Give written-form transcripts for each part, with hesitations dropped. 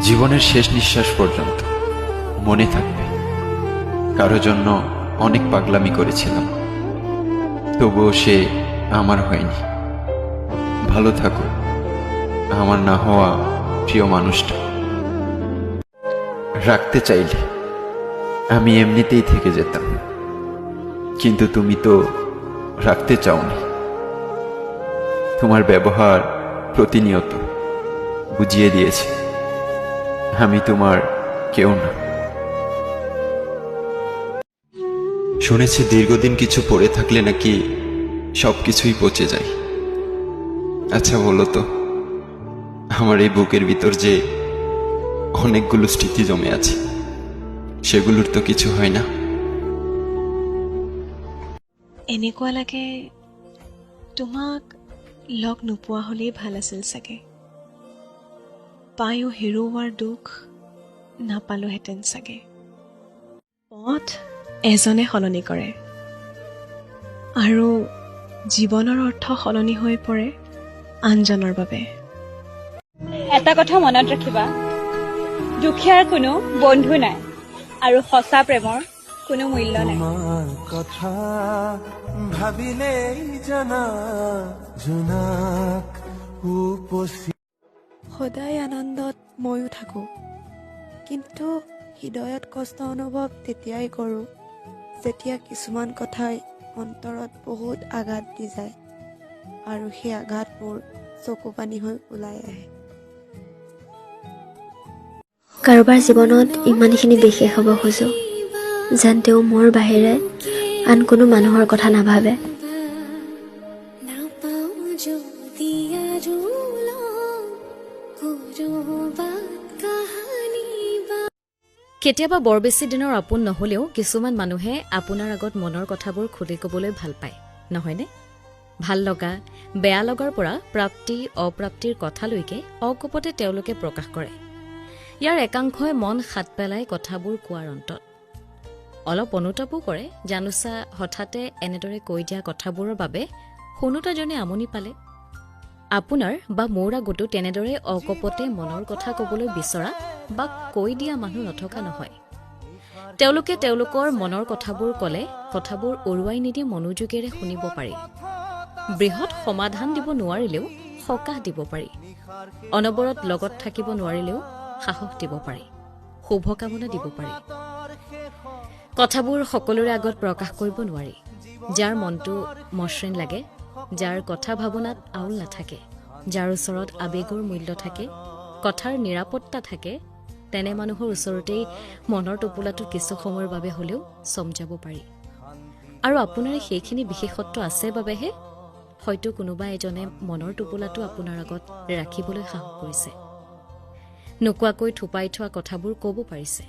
জীবনের শেষ নিঃশ্বাস পর্যন্ত মনে থাকবে। কারো জন্য অনেক পাগলামি করেছিলাম, তবুও সে আমার হয়নি। ভালো থাকো আমার না হওয়া প্রিয় মানুষটা। রাখতে চাইলে আমি এমনিতেই থেকে যেতাম, কিন্তু তুমি তো রাখতে চাওনি। তোমার ব্যবহার প্রতিনিয়ত বুঝিয়ে দিয়েছে আমি তোমার কেউ না। শুনেছি দীর্ঘদিন কিছু পড়ে থাকলে নাকি সবকিছুই পচে যায়। আচ্ছা বলো তো, আমার এই বুকের ভিতর যে অনেকগুলো স্মৃতি জমে আছে, সেগুলোর তো কিছু হয় না? এনেকুৱা লাগে তোমাক লগ নোপোৱা হ'লেই ভাল আছিল চাগে। পায়ো হেৰুৱাৰ দুখ নাপালোহেঁতেন চাগে। পথ এজনে সলনি কৰে আৰু জীৱনৰ অৰ্থ সলনি হৈ পৰে আনজনৰ বাবে। এটা কথা মনত ৰাখিবা, দুখীয়াৰ কোনো বন্ধু নাই আৰু সঁচা প্ৰেমৰ কোনো মূল্য নাই। তোমাৰ কথা ভাবিলেই জানা জোনাক উপচি। সদায় আনন্দত ময়ো থাকোঁ, কিন্তু হৃদয়ত কষ্ট অনুভৱ তেতিয়াই কৰোঁ যেতিয়া কিছুমান কথাই অন্তৰত বহুত আঘাত দি যায় আৰু সেই আঘাতবোৰ চকু পানী হৈ ওলাই আহে। কাৰোবাৰ জীৱনত ইমানখিনি বিশেষ হ'ব খোজোঁ যেন তেওঁ মোৰ বাহিৰে আন কোনো মানুহৰ কথা নাভাবে। কেতিয়াবা বৰ বেছি দিনৰ আপোন নহলেও কিছুমান মানুহে আপোনাৰ আগত মনৰ কথাবোৰ খুলি ক'বলৈ ভাল পায়, নহয়নে? ভাল লগা বেয়া লগাৰ পৰা প্ৰাপ্তি অপ্ৰাপ্তিৰ কথালৈকে অকপতে তেওঁলোকে প্ৰকাশ কৰে। ইয়াৰ একাংশই মন সাত পেলাই কথাবোৰ কোৱাৰ অন্তত অলপ অনুতাপো কৰে, জানোচা হঠাতে এনেদৰে কৈ দিয়া কথাবোৰৰ বাবে শুনোতাজনে আমনি পালে। আপোনাৰ বা মোৰ আগতো তেনেদৰে অকপতে মনৰ কথা ক'বলৈ বিচৰা বা কৈ দিয়া মানুহ নথকা নহয়। তেওঁলোকে তেওঁলোকৰ মনৰ কথাবোৰ ক'লে কথাবোৰ উৰুৱাই নিদি মনোযোগেৰে শুনিব পাৰি। বৃহৎ সমাধান দিব নোৱাৰিলেও সকাহ দিব পাৰি। অনবৰত লগত থাকিব নোৱাৰিলেও সাহস দিব পাৰি, শুভকামনা দিব পাৰি। কথাবোৰ সকলোৰে আগত প্ৰকাশ কৰিব নোৱাৰি। যাৰ মনটো মসৃণ লাগে, যাৰ কথা ভাৱনাত আউল নাথাকে, যাৰ ওচৰত আৱেগৰ মূল্য থাকে, কথাৰ নিৰাপত্তা থাকে, তেনে মানুহৰ ওচৰতেই মনৰ টোপোলাটো কিছু সময়ৰ বাবে হ'লেও চম যাব পাৰি। আৰু আপোনাৰ সেইখিনি বিশেষত্ব আছে বাবেহে হয়তো কোনোবা এজনে মনৰ টোপোলাটো আপোনাৰ আগত ৰাখিবলৈ সাহস কৰিছে। নোকোৱাকৈ থোপাই থোৱা কথাবোৰ ক'ব পাৰিছে।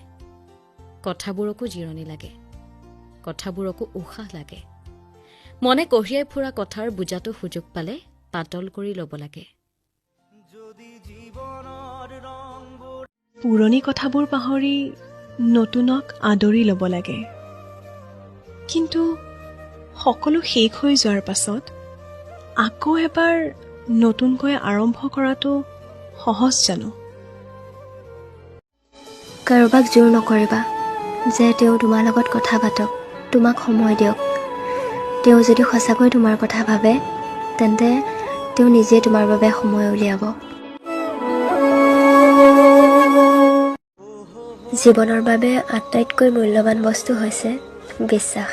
কথাবোৰকো জিৰণি লাগে, কথাবোৰকো উশাহ লাগে। মনে কঢ়িয়াই ফুৰা কথাৰ বুজাটো সুযোগ পালে পাতল কৰি ল'ব লাগে। পুৰণি কথাবোৰ পাহৰি নতুনক আদৰি ল'ব লাগে। কিন্তু সকলো শেষ হৈ যোৱাৰ পাছত আকৌ এবাৰ নতুনকৈ আৰম্ভ কৰাটো সহজ জানো? কাৰোবাক জোৰ নকৰিবা যে তেওঁ তোমাৰ লগত কথা পাতক, তোমাক সময় দিয়ক। তেওঁ যদি সঁচাকৈ তোমাৰ কথা ভাবে তেন্তে তেওঁ নিজে তোমাৰ বাবে সময় উলিয়াব। জীৱনৰ বাবে আটাইতকৈ মূল্যৱান বস্তু হৈছে বিশ্বাস,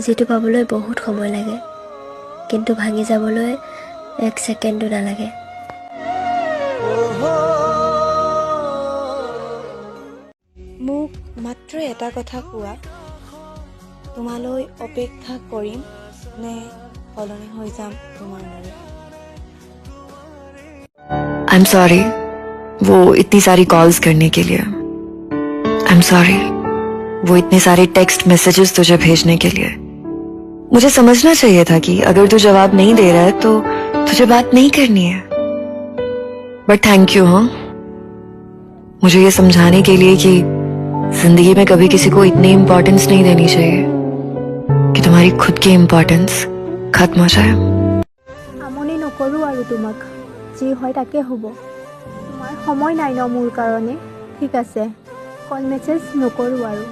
যিটো পাবলৈ বহুত সময় লাগে, কিন্তু ভাঙি যাবলৈ এক ছেকেণ্ডো নালাগে। মোক মাত্ৰ এটা কথা কোৱা, তোমালৈ অপেক্ষা কৰিম নে সলনি হৈ যাম তোমাৰ দৰে? आई एम सॉरी वो इतनी सारी कॉल्स करने के लिए। आई एम सॉरी वो इतने सारे टेक्स्ट मैसेजेस तुझे भेजने के लिए। मुझे समझना चाहिए था कि अगर तू जवाब नहीं दे रहा है तो तुझे बात नहीं करनी है। But thank you. हाँ, मुझे ये समझाने के लिए कि जिंदगी में कभी किसी को इतनी इम्पोर्टेंस नहीं देनी चाहिए कि तुम्हारी खुद की इम्पोर्टेंस खत्म हो जाए। আমনি নকৰোঁ আৰু তোমাক, যি হয় তাকে হ'ব। তোমাৰ সময় নাই ন মোৰ কাৰণে ঠিক আছে কল মেছেজ নকৰোঁ আৰু